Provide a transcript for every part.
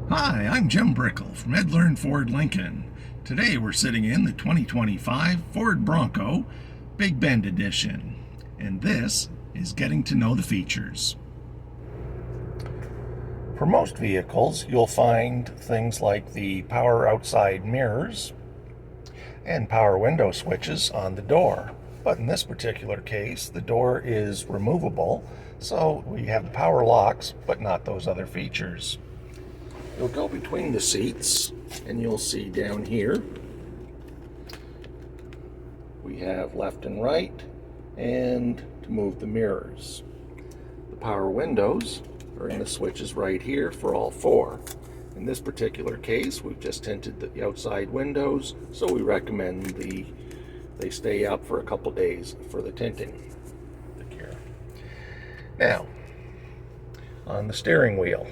Hi, I'm Jim Brickell from Edlearn Ford Lincoln. Today we're sitting in the 2025 Ford Bronco Big Bend Edition, and this is getting to know the features. For most vehicles, you'll find things like the power outside mirrors and power window switches on the door. But in this particular case, the door is removable, so we have the power locks, but not those other features. You'll go between the seats and you'll see down here we have left and right, and to move the mirrors. The power windows are in the switches right here for all four. In this particular case, we've just tinted the outside windows, so we recommend they stay up for a couple days for the tinting. Now, on the steering wheel,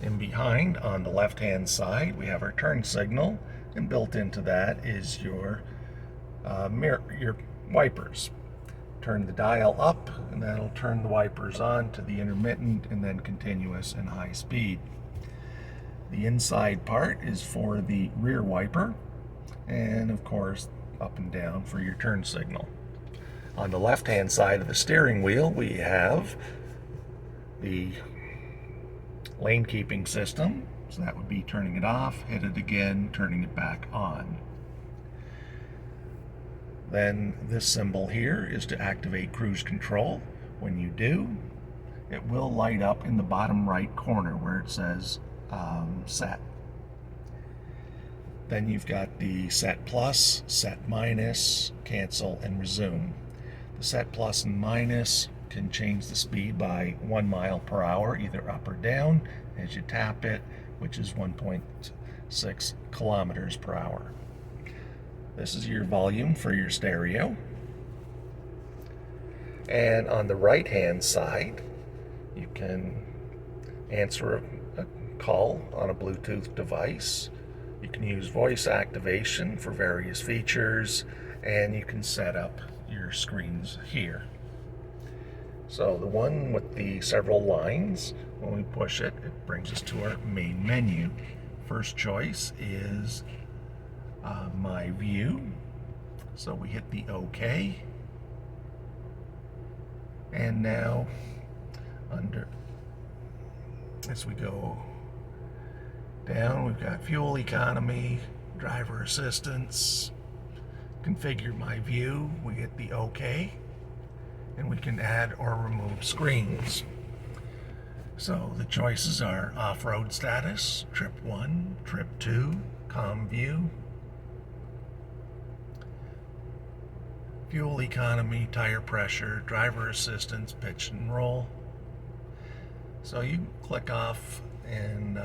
in behind on the left hand side we have our turn signal, and built into that is your your wipers. Turn the dial up and that'll turn the wipers on to the intermittent and then continuous and high speed. The inside part is for the rear wiper, and of course up and down for your turn signal. On the left hand side of the steering wheel we have the lane keeping system, so that would be turning it off, hit it again, turning it back on. Then this symbol here is to activate cruise control. When you do, it will light up in the bottom right corner where it says set. Then you've got the set plus, set minus, cancel, and resume. The set plus and minus can change the speed by 1 mile per hour, either up or down, as you tap it, which is 1.6 kilometers per hour. This is your volume for your stereo. And on the right hand side, you can answer a call on a Bluetooth device. You can use voice activation for various features, and you can set up your screens here. So the one with the several lines, when we push it, it brings us to our main menu. First choice is My View. So we hit the OK. And now, as we go down, we've got fuel economy, driver assistance, configure my view. We hit the OK. And we can add or remove screens. So the choices are off-road status, trip 1, trip 2, comm view, fuel economy, tire pressure, driver assistance, pitch and roll. So you click off and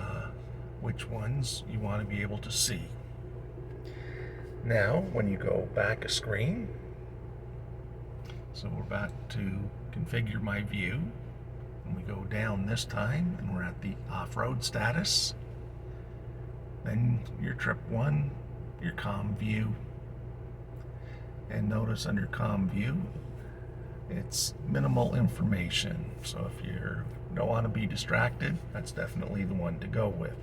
which ones you want to be able to see. Now when you go back a screen, so we're back to configure my view, and we go down this time and we're at the off-road status, then your trip 1, your comm view, and notice under comm view it's minimal information, so if you don't want to be distracted, that's definitely the one to go with.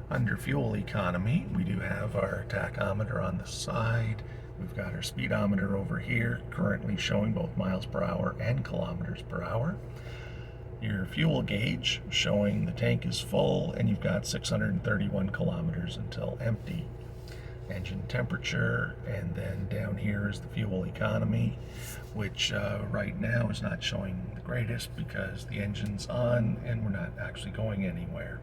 Under fuel economy, we do have our tachometer on the side. We've got our speedometer over here, currently showing both miles per hour and kilometers per hour. Your fuel gauge showing the tank is full, and you've got 631 kilometers until empty. Engine temperature, and then down here is the fuel economy, which right now is not showing the greatest because the engine's on and we're not actually going anywhere.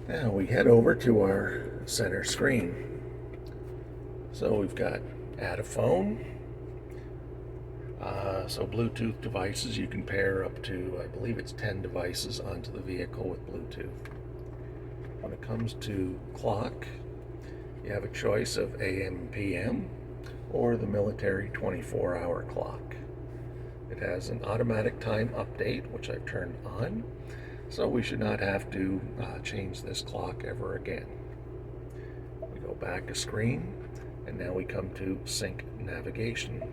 Now we head over to our center screen. So we've got add a phone. So Bluetooth devices, you can pair up to, I believe it's 10 devices onto the vehicle with Bluetooth. When it comes to clock, you have a choice of AM and PM or the military 24-hour clock. It has an automatic time update, which I've turned on. So we should not have to change this clock ever again. We go back a screen, and now we come to sync navigation.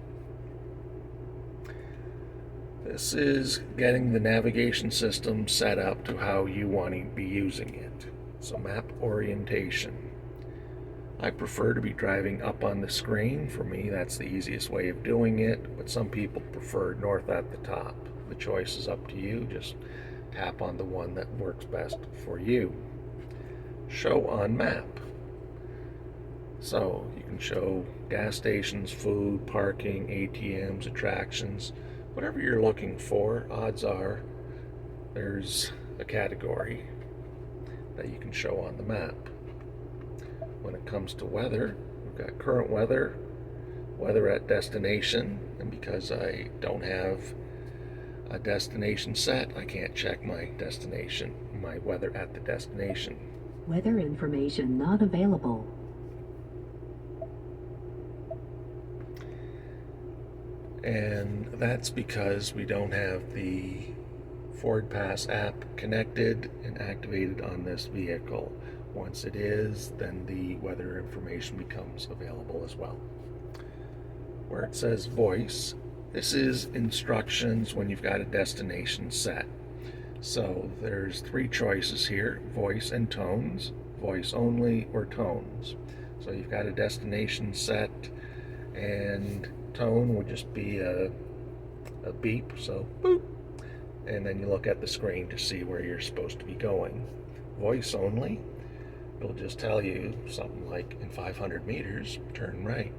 This is getting the navigation system set up to how you want to be using it. So map orientation. I prefer to be driving up on the screen. For me, that's the easiest way of doing it, but some people prefer north at the top. The choice is up to you. Just tap on the one that works best for you. Show on map. So you can show gas stations, food, parking, ATMs, attractions, whatever you're looking for. Odds are there's a category that you can show on the map. When it comes to weather, we've got current weather, weather at destination, and because I don't have a destination set, I can't check my destination, my weather at the destination. Weather information not available. And that's because we don't have the Ford Pass app connected and activated on this vehicle. Once it is, then the weather information becomes available as well. Where it says voice, this is instructions when you've got a destination set. So there's three choices here: voice and tones, voice only, or tones. So you've got a destination set, and tone would just be a beep, so boop, and then you look at the screen to see where you're supposed to be going. Voice only, it'll just tell you something like, in 500 meters, turn right.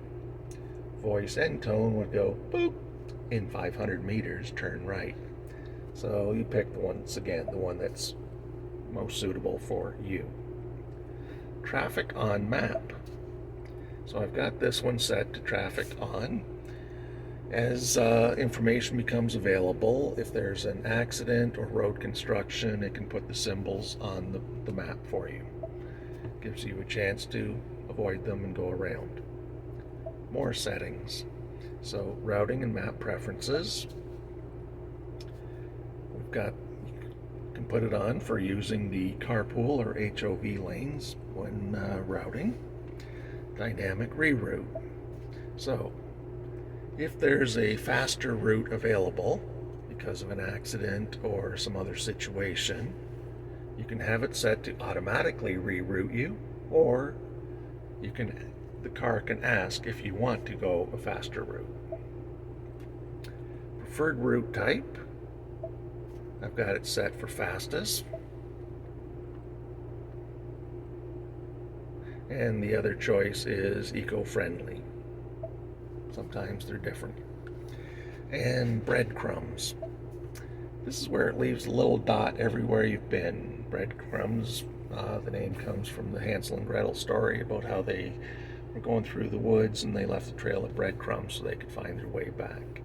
Voice and tone would go, boop, in 500 meters, turn right. So you pick the one that's most suitable for you. Traffic on map. So I've got this one set to traffic on. As information becomes available, if there's an accident or road construction, it can put the symbols on the map for you. Gives you a chance to avoid them and go around. More settings. So routing and map preferences. We've got, you can put it on for using the carpool or HOV lanes when routing. Dynamic reroute. So if there's a faster route available because of an accident or some other situation, you can have it set to automatically reroute you, or the car can ask if you want to go a faster route. Preferred route type, I've got it set for fastest. And the other choice is eco-friendly. Sometimes they're different. And breadcrumbs. This is where it leaves a little dot everywhere you've been. Breadcrumbs, the name comes from the Hansel and Gretel story about how they were going through the woods and they left a trail of breadcrumbs so they could find their way back.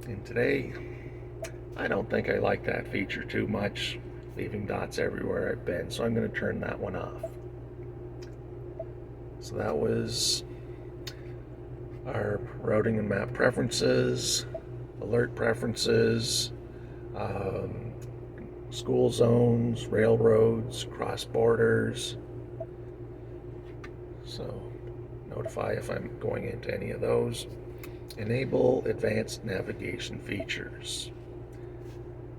And today, I don't think I like that feature too much, leaving dots everywhere I've been, so I'm going to turn that one off. So that was our routing and map preferences, alert preferences, school zones, railroads, cross borders. So notify if I'm going into any of those. Enable advanced navigation features.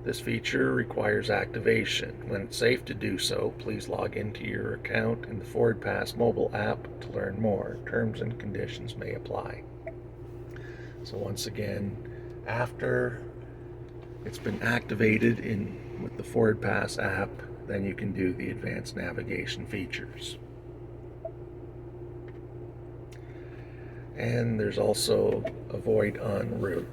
This feature requires activation. When it's safe to do so, please log into your account in the Ford Pass mobile app to learn more. Terms and conditions may apply. So once again, after it's been activated with the Ford Pass app, then you can do the advanced navigation features. And there's also avoid en route.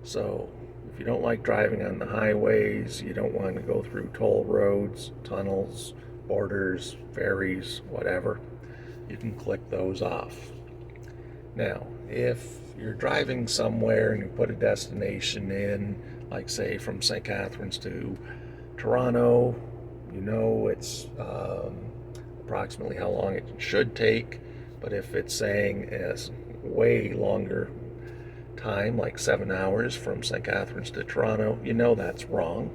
So if you don't like driving on the highways, you don't want to go through toll roads, tunnels, borders, ferries, whatever, you can click those off. Now, if you're driving somewhere and you put a destination in, like say from St. Catharines to Toronto, you know it's approximately how long it should take, but if it's saying it's way longer time, like 7 hours from St. Catharines to Toronto, you know that's wrong.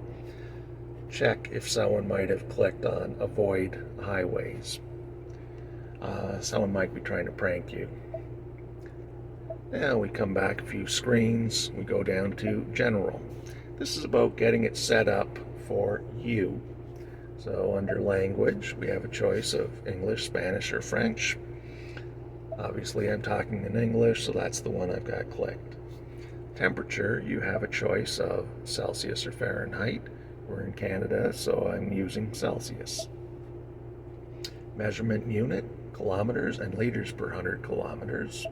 Check if someone might have clicked on avoid highways. Someone might be trying to prank you. Now we come back a few screens, we go down to General. This is about getting it set up for you. So under Language, we have a choice of English, Spanish, or French. Obviously I'm talking in English, so that's the one I've got clicked. Temperature, you have a choice of Celsius or Fahrenheit. We're in Canada, so I'm using Celsius. Measurement unit, kilometers and liters per 100 kilometers.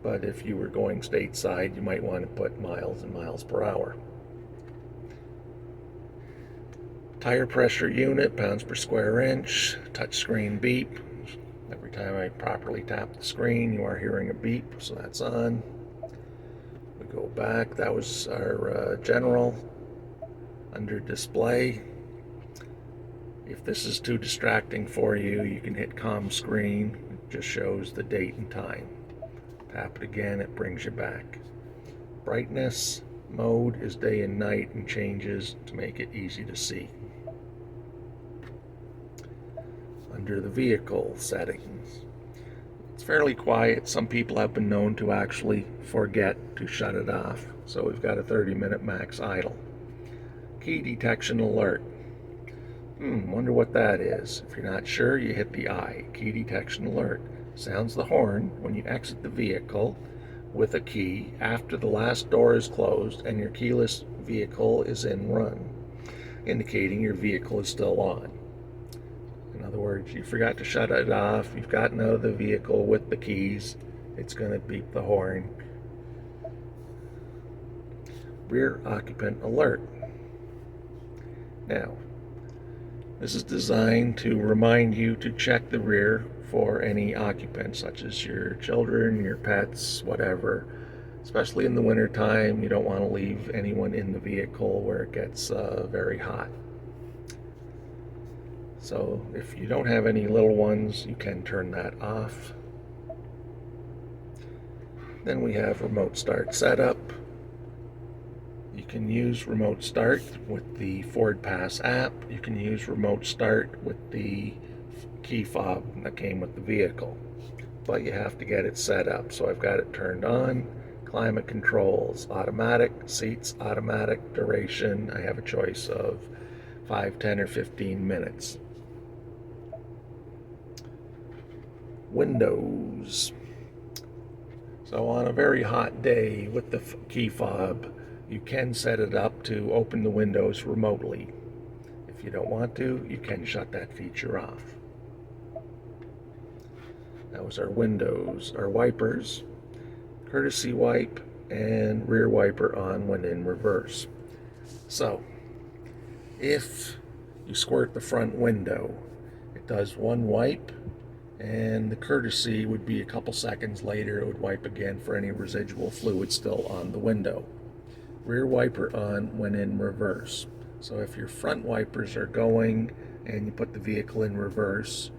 But if you were going stateside, you might want to put miles and miles per hour. Tire pressure unit, pounds per square inch. Touchscreen beep. Every time I properly tap the screen, you are hearing a beep, so that's on. We go back, that was our General. Under Display, if this is too distracting for you, you can hit COM screen. It just shows the date and time. Tap it again, it brings you back. Brightness mode is day and night and changes to make it easy to see. Under the vehicle settings, it's fairly quiet. Some people have been known to actually forget to shut it off. So we've got a 30-minute max idle. Key detection alert. Wonder what that is. If you're not sure, you hit the I. Key detection alert. Sounds the horn when you exit the vehicle with a key after the last door is closed and your keyless vehicle is in run, indicating your vehicle is still on. In other words, you forgot to shut it off, you've gotten out of the vehicle with the keys, it's going to beep the horn. Rear occupant alert. Now, this is designed to remind you to check the rear for any occupants, such as your children, your pets, whatever. Especially in the winter time, you don't want to leave anyone in the vehicle where it gets very hot. So if you don't have any little ones, you can turn that off. Then we have remote start setup. You can use remote start with the Ford Pass app. You can use remote start with the key fob that came with the vehicle, but you have to get it set up. So I've got it turned on. Climate controls, automatic, seats automatic, duration, I have a choice of 5, 10, or 15 minutes. Windows. So on a very hot day with the key fob, you can set it up to open the windows remotely. If you don't want to, you can shut that feature off. That was our windows. Our wipers, courtesy wipe and rear wiper on when in reverse. So if you squirt the front window, it does one wipe, and the courtesy would be a couple seconds later. It would wipe again for any residual fluid still on the window. Rear wiper on when in reverse. So if your front wipers are going and you put the vehicle in reverse,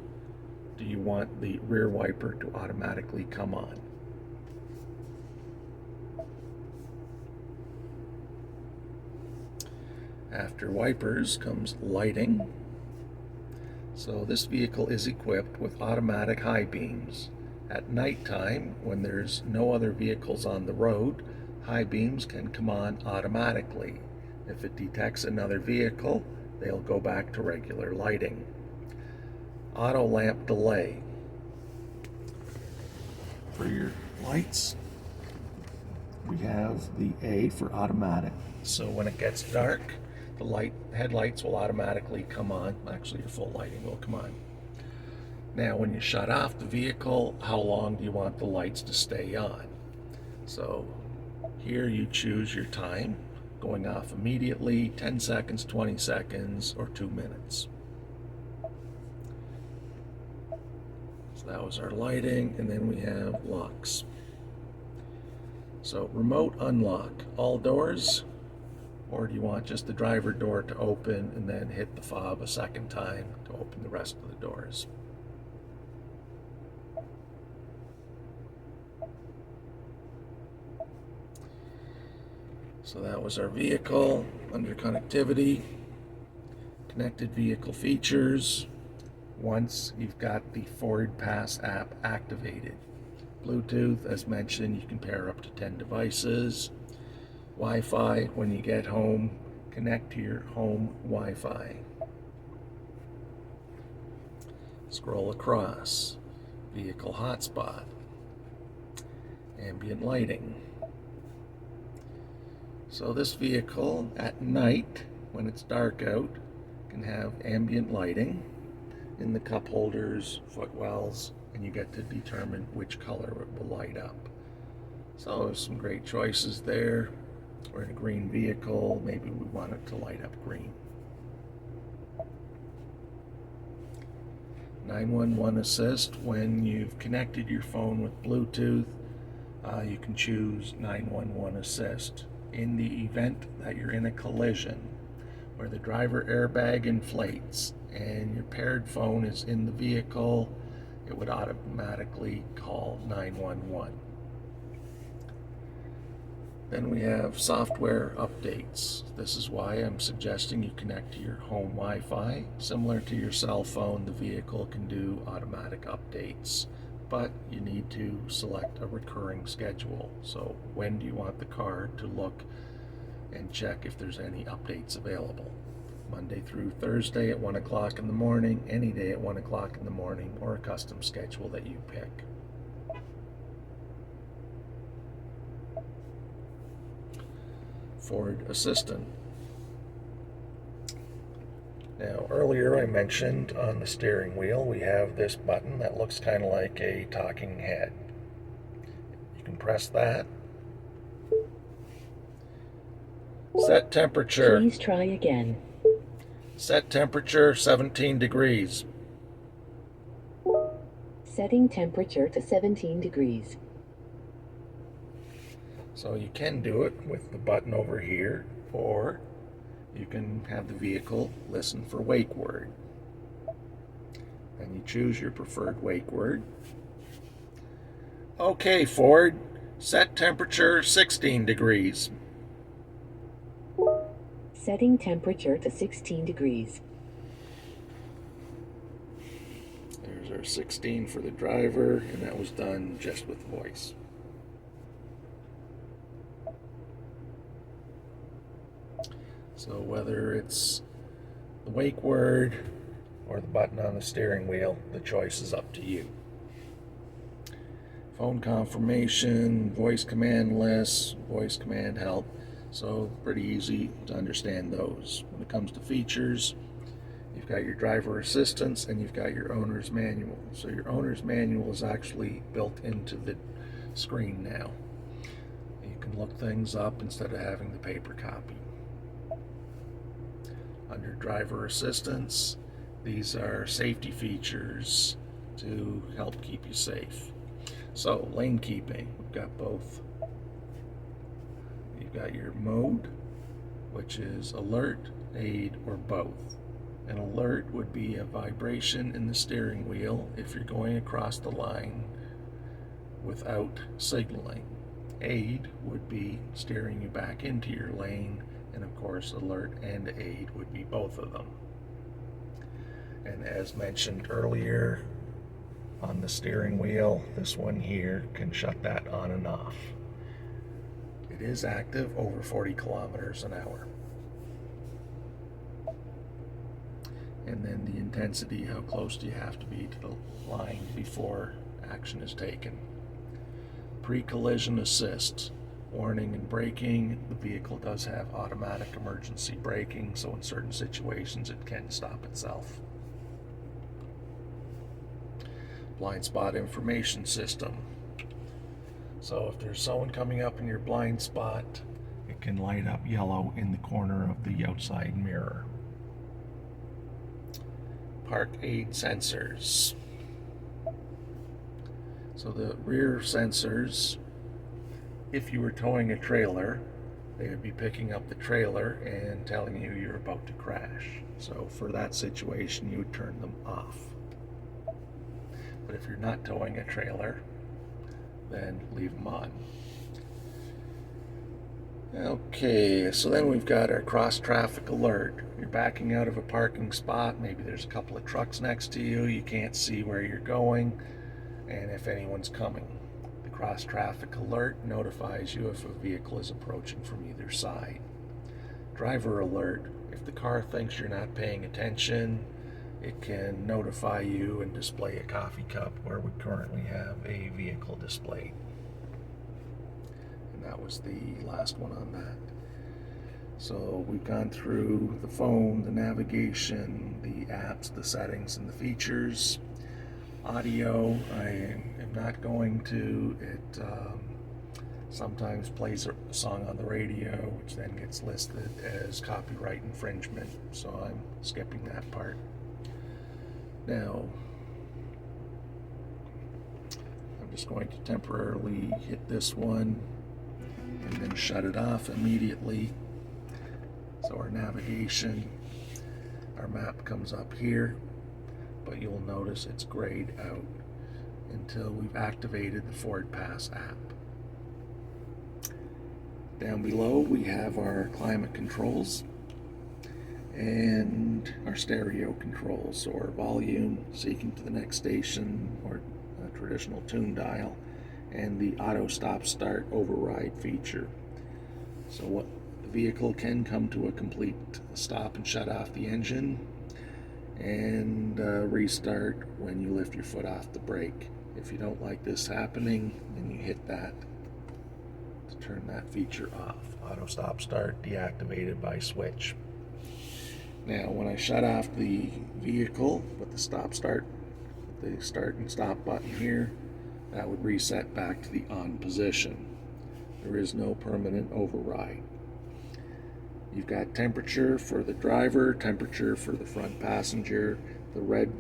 do you want the rear wiper to automatically come on? After wipers comes lighting. So this vehicle is equipped with automatic high beams. At nighttime, when there's no other vehicles on the road, high beams can come on automatically. If it detects another vehicle, they'll go back to regular lighting. Autolamp delay. For your lights, we have the A for automatic. So when it gets dark, the headlights will automatically come on. Actually, your full lighting will come on. Now, when you shut off the vehicle, how long do you want the lights to stay on? So here you choose your time, going off immediately, 10 seconds, 20 seconds, or 2 minutes. So that was our lighting, and then we have locks. So remote unlock all doors, or do you want just the driver door to open and then hit the fob a second time to open the rest of the doors? So that was our vehicle. Under connectivity, connected vehicle features. Once you've got the Ford Pass app activated, Bluetooth, as mentioned, you can pair up to 10 devices. Wi-Fi, when you get home, connect to your home Wi-Fi. Scroll across. Vehicle hotspot. Ambient lighting. So this vehicle at night, when it's dark out, can have ambient lighting in the cup holders, footwells, and you get to determine which color it will light up. So there's some great choices there. We're in a green vehicle, maybe we want it to light up green. 911 assist, when you've connected your phone with Bluetooth, you can choose 911 assist. In the event that you're in a collision where the driver airbag inflates and your paired phone is in the vehicle, it would automatically call 911. Then we have software updates. This is why I'm suggesting you connect to your home Wi-Fi. Similar to your cell phone, the vehicle can do automatic updates, but you need to select a recurring schedule. So when do you want the car to look and check if there's any updates available? Monday through Thursday at 1 o'clock in the morning, any day at 1 o'clock in the morning, or a custom schedule that you pick. Ford Assistant. Now earlier I mentioned on the steering wheel we have this button that looks kind of like a talking head. You can press that. Set temperature. Please try again. Set temperature 17 degrees. Setting temperature to 17 degrees. So you can do it with the button over here, or you can have the vehicle listen for wake word. And you choose your preferred wake word. Okay, Ford, set temperature 16 degrees. Setting temperature to 16 degrees. There's our 16 for the driver, and that was done just with voice. So whether it's the wake word or the button on the steering wheel, the choice is up to you. Phone confirmation, voice command list, voice command help. So pretty easy to understand those. When it comes to features, you've got your driver assistance and you've got your owner's manual. So your owner's manual is actually built into the screen now. You can look things up instead of having the paper copy. Under driver assistance, these are safety features to help keep you safe. So lane keeping, we've got both. You've got your mode, which is alert, aid, or both. An alert would be a vibration in the steering wheel if you're going across the line without signaling. Aid would be steering you back into your lane, and of course alert and aid would be both of them. And as mentioned earlier, on the steering wheel, this one here can shut that on and off. It is active over 40 kilometers an hour. And then the intensity, how close do you have to be to the line before action is taken. Pre-collision assist, warning and braking. The vehicle does have automatic emergency braking, so in certain situations it can stop itself. Blind spot information system. So if there's someone coming up in your blind spot, it can light up yellow in the corner of the outside mirror. Park aid sensors. So the rear sensors, if you were towing a trailer, they would be picking up the trailer and telling you you're about to crash. So for that situation, you would turn them off. But if you're not towing a trailer, then leave them on. Okay, so then we've got our cross traffic alert. You're backing out of a parking spot, maybe there's a couple of trucks next to you, you can't see where you're going and if anyone's coming. cross traffic alert notifies you if a vehicle is approaching from either side. Driver alert, if the car thinks you're not paying attention, it can notify you and display a coffee cup where we currently have a vehicle displayed. And that was the last one on that. So we've gone through the phone, the navigation, the apps, the settings, and the features. Audio, I am not going to. It sometimes plays a song on the radio, which then gets listed as copyright infringement, so I'm skipping that part. Now, I'm just going to temporarily hit this one and then shut it off immediately. So our navigation, our map comes up here, but you'll notice it's grayed out until we've activated the Ford Pass app. Down below we have our climate controls and our stereo controls, so our volume, seeking to the next station, or a traditional tune dial, and the auto stop start override feature. So what the vehicle can come to a complete stop and shut off the engine and restart when you lift your foot off the brake. If you don't like this happening, then you hit that to turn that feature off. Auto stop start deactivated by switch. Now when I shut off the vehicle with the stop start, the start and stop button here, that would reset back to the on position. There is no permanent override. You've got temperature for the driver, temperature for the front passenger. The red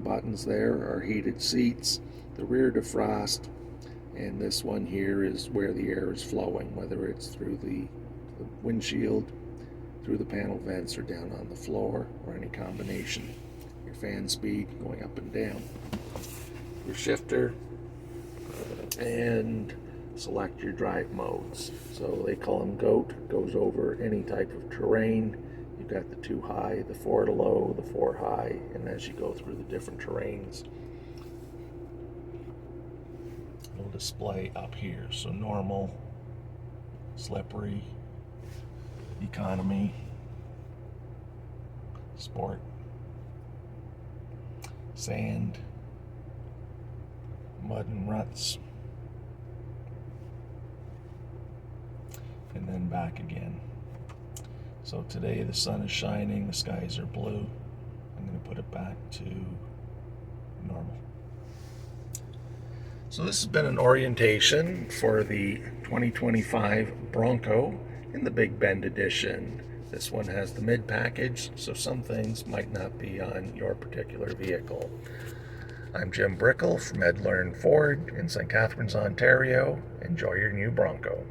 buttons there are heated seats, the rear defrost, and this one here is where the air is flowing, whether it's through the windshield, through the panel vents, or down on the floor, or any combination. Your fan speed going up and down. Your shifter, and select your drive modes. So they call them GOAT, goes over any type of terrain. You've got the 2 high, the 4 low, the 4 high, and as you go through the different terrains, it'll display up here. So normal, slippery, economy, sport, sand, mud and ruts, and then back again. So today the sun is shining, the skies are blue. I'm going to put it back to normal. So this has been an orientation for the 2025 Bronco in the Big Bend edition. This one has the mid package, so some things might not be on your particular vehicle. I'm Jim Brickell from Ed Learn Ford in St. Catharines, Ontario. Enjoy your new Bronco.